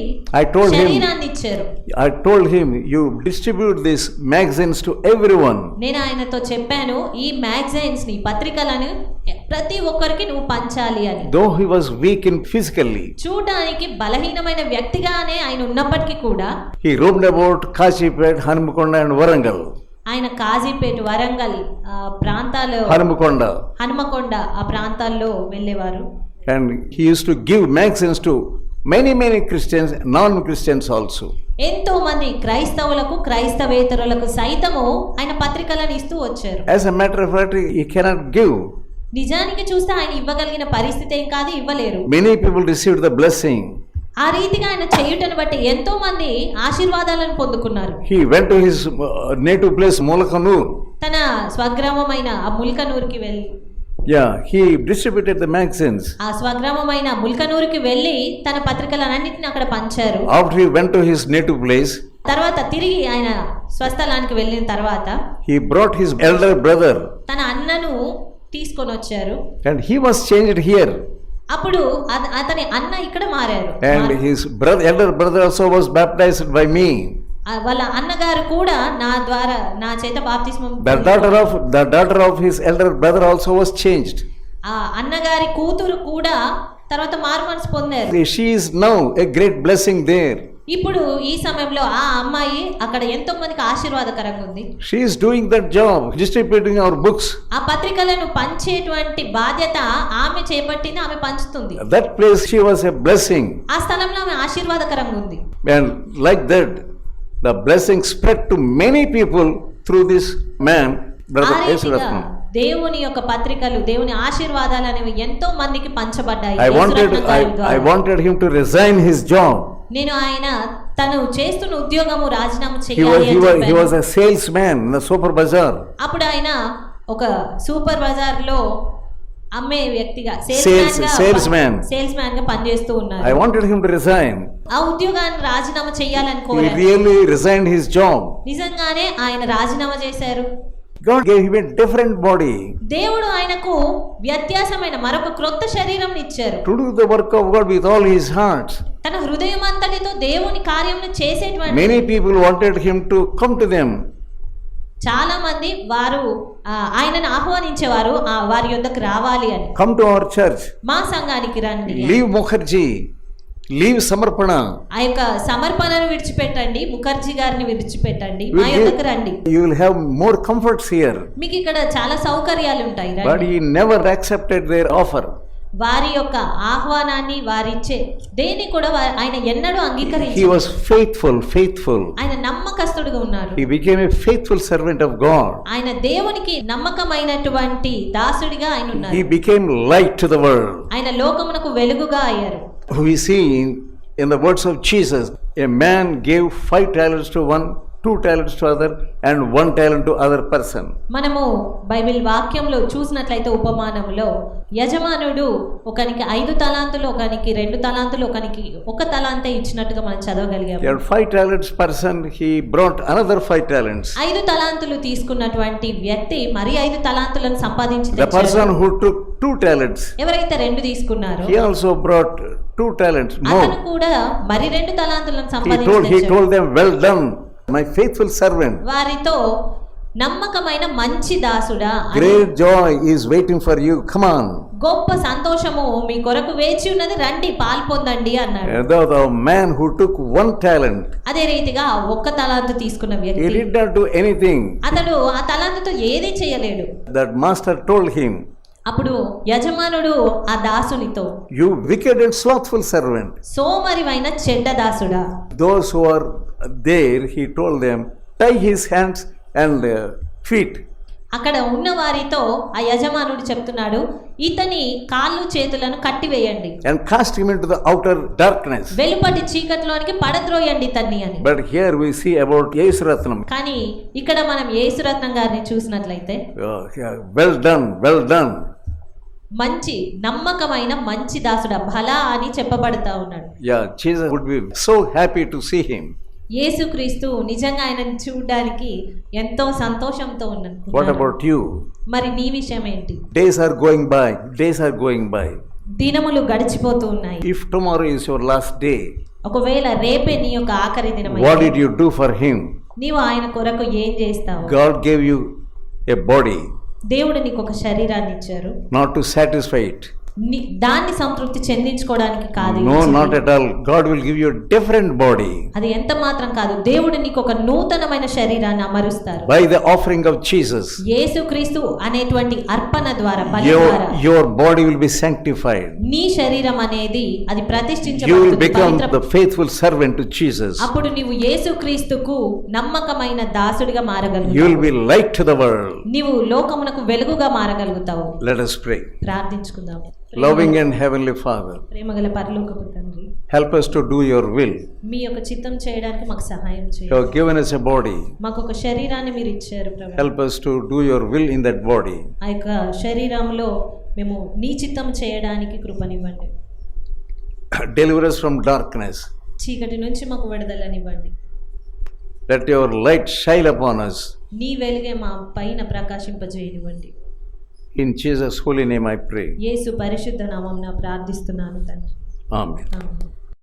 శరీరాన్ని ఇచ్చారు. I told him, you distribute these magazines to everyone. నేను ఆయనతో చెప్పాను, ఈ మ్యాగజైన్స్ ని పత్రికలను ప్రతి ఒక్కరికి నువ్వు పంచాలి అని. Though he was weak in physically, చూడడానికి బలహీనమైన వ్యక్తిగానే ఆయన ఉన్నప్పటికీ కూడా he roamed about Kashipet, Hanmakonda and Warangal. ఆయన కాజీపేట, వరంగల్ ప్రాంతాలు, హనుమకొండ ఆ ప్రాంతాల్లో వెళ్ళేవారు. And he used to give magazines to many Christians, non-Christians also. ఎంతో మంది క్రైస్తవులకు, క్రైస్తవేతరులకు సైతము ఆయన పత్రికలను ఇస్తూ వచ్చారు. As a matter of fact, he cannot give. నిజానికి చూస్తే ఆయన ఇవ్వగలిగిన పరిస్థితి ఏం కాదు, ఇవ్వలేరు. Many people received the blessing. ఆ రీతిగా ఆయన చేయుటను బట్టి ఎంతో మంది ఆశీర్వాదాలను పొందుకున్నారు. He went to his native place Mulkanur. తన స్వగ్రామమైన ఆ ముల్కనూరుకి వెళ్ళి he distributed the magazines. ఆ స్వగ్రామమైన ముల్కనూరుకి వెళ్ళి తన పత్రికలన్నిటిని అక్కడ పంచారు. After he went to his native place, తర్వాత తిరిగి ఆయన స్వస్థలానికి వెళ్ళిన తర్వాత he brought his elder brother. తన అన్నను తీసుకొని వచ్చారు. And he was changed here. అప్పుడు అతని అన్న ఇక్కడ మారారు. And his elder brother also was baptized by me. వాళ్ళ అన్నగారు కూడా నా చేత బాప్తిస్మం. The daughter of his elder brother also was changed. ఆ అన్నగారి కూతురు కూడా తర్వాత మారు మనసు పొందారు. She is now a great blessing there. ఇప్పుడు ఈ సమయంలో ఆ అమ్మాయి అక్కడ ఎంతో మందికి ఆశీర్వాదకరంగా ఉంది. She is doing that job, distributing our books. ఆ పత్రికలను పంచేటువంటి బాధ్యత ఆమె చేపట్టింది, ఆమె పంచుతుంది. That place she was a blessing. ఆ స్థలంలో ఆమె ఆశీర్వాదకరంగా ఉంది. And like that, the blessing spread to many people through this man, Brother ఆ రీతిగా Yesuratnam. దేవుని యొక్క పత్రికలు, దేవుని ఆశీర్వాదాలు అనేవి ఎంతో మందికి పంచబడ్డాయి. I wanted him to resign his job. నేను ఆయన తను చేస్తున్న ఉద్యోగము రాజీనామా He చేయాలి అని was చెప్పాను. a salesman in the super bazaar. అప్పుడు ఆయన ఒక సూపర్ బజార్ లో అమ్మే వ్యక్తిగా Salesman. సేల్స్ మ్యాన్ గా పనిచేస్తూ ఉన్నారు. I wanted him to resign. ఆ ఉద్యోగాన్ని రాజీనామా చేయాలని He కోరారు. really resigned his job. నిజంగానే ఆయన రాజీనామా చేశారు. God gave him a different body దేవుడు ఆయనకు వ్యత్యాసమైన మరొక క్రొత్త శరీరం ఇచ్చారు. to do the work of God with all his heart. తన హృదయం అంతటితో దేవుని కార్యమును చేసేటువంటి Many people wanted him to come to them. చాలా మంది వారు ఆయనను ఆహ్వానించేవారు వారి యొద్దకు రావాలి అని. Come to our church. మా సంఘానికి రండి. Leave Mukherjee. Leave Samarpana. ఆ యొక్క సమర్పణను విడిచిపెట్టండి, ముఖర్జీ గారిని విడిచిపెట్టండి, మా యొద్దకు రండి. You will have more comforts here. మీకు ఇక్కడ చాలా సౌకర్యాలు ఉంటాయి. But he never accepted their offer. వారి యొక్క ఆహ్వానాన్ని వారిచ్చే దేన్ని కూడా ఆయన ఎన్నడూ He అంగీకరించలేదు. was faithful. ఆయన నమ్మకస్తుడుగా ఉన్నారు. He became a faithful servant of God. ఆయన దేవునికి నమ్మకమైనటువంటి దాసుడిగా ఆయన ఉన్నారు. He became light to the world. ఆయన లోకమునకు వెలుగుగా అయ్యారు. We see in the words of Jesus, a man gave 5 talents to one, 2 talents to other, and 1 talent to other person. మనము Bible వాక్యంలో చూసినట్లయితే ఉపమానంలో యజమానుడు ఒకనికి 5 తలాంతులు, ఒకనికి 2 తలాంతులు, ఒకనికి 1 తలాంతే ఇచ్చినట్టుగా మనం చదవగలిగాము. He had 5 talents person, he brought another 5 talents. 5 తలాంతులు తీసుకున్నటువంటి వ్యక్తి మరి 5 తలాంతులను సంపాదించి The person who took 2 talents, ఎవరైతే 2 తీసుకున్నారో he also brought 2 talents more. అతను కూడా మరి 2 తలాంతులను He సంపాదించి told them, well done, my faithful servant. వారితో నమ్మకమైన మంచి దాసుడా, Great joy is waiting for you. Come on. గొప్ప సంతోషము మీ కొరకు వేచి ఉన్నది, రండి పాలు పొందండి అన్నాడు. And the man who took 1 talent, అదే రీతిగా 1 తలాంతు తీసుకున్న he వ్యక్తి did not do anything. అతడు ఆ తలాంతుతో ఏదీ చేయలేడు. That master told him, అప్పుడు యజమానుడు ఆ దాసునితో, you wicked and slothful servant. సోమరివైన చెడ్డ దాసుడా. Those who are there, he told them, tie his hands and feet. అక్కడ ఉన్న వారితో ఆ యజమానుడు చెప్తున్నాడు, ఇతని కాళ్ళు చేతులను కట్టివేయండి, And cast him into the outer darkness. వెలుపటి చీకటిలోనికి పడద్రోయండి ఇతన్ని అని. But here we see about Yesuratnam. కానీ ఇక్కడ మనం యేసురత్నం గారిని చూసినట్లయితే Yeah, well done. మంచి నమ్మకమైన మంచి దాసుడా, భలా అని చెప్పబడతా ఉన్నాడు. Yeah, Jesus would be so happy to see him. యేసుక్రీస్తు నిజంగా ఆయనను చూడడానికి ఎంతో సంతోషంతో What ఉన్నాడు. about you? మరి నీ విషయం ఏంటి? Days are going by. దినములు గడిచిపోతూ ఉన్నాయి. If tomorrow is your last day, ఒకవేళ రేపే నీ యొక్క ఆఖరి దినం what అయితే did you do for him? నీవు ఆయన కొరకు ఏం చేస్తావు? God gave you a body, దేవుడు నీకు ఒక శరీరాన్ని ఇచ్చారు, not to satisfy it. దాన్ని సంతృప్తి చెందించుకోవడానికి కాదు. No, not at all. God will give you a different body. అది ఎంత మాత్రం కాదు, దేవుడు నీకు ఒక నూతనమైన శరీరాన్ని అమరుస్తారు. By the offering of Jesus, యేసుక్రీస్తు అనేటువంటి అర్పణ ద్వారా, బలి ద్వారా your body will be sanctified. నీ శరీరం అనేది అది You will ప్రతిష్ఠించబడుతుంది, become Pavitra. the faithful servant to Jesus. అప్పుడు నీవు యేసుక్రీస్తుకు నమ్మకమైన దాసుడిగా You will మారగలుగుతావు. be light to the world. నీవు లోకమునకు వెలుగుగా మారగలుగుతావు. Let us pray. ప్రార్థించుకుందాం. Loving and heavenly Father, ప్రేమగల పరలోకపు తండ్రి, help us to do your will. మీ యొక్క చిత్తం చేయడానికి మాకు సహాయం You చేయండి. have given us a body. మాకు ఒక శరీరాన్ని మీరు ఇచ్చారు ప్రభు. Help us to do your will in that body. ఆ యొక్క శరీరంలో మేము నీ చిత్తం చేయడానికి కృపనివ్వండి. Deliver us from darkness. చీకటి నుంచి మాకు విడుదలనివ్వండి. Let your light shine upon us. నీ వెలుగే మా పైన ప్రకాశింపజేయనివ్వండి. In Jesus' holy name I pray. యేసు పరిశుద్ధ నామమున ప్రార్థిస్తున్నాను తండ్రి. Amen. ఆమేన్.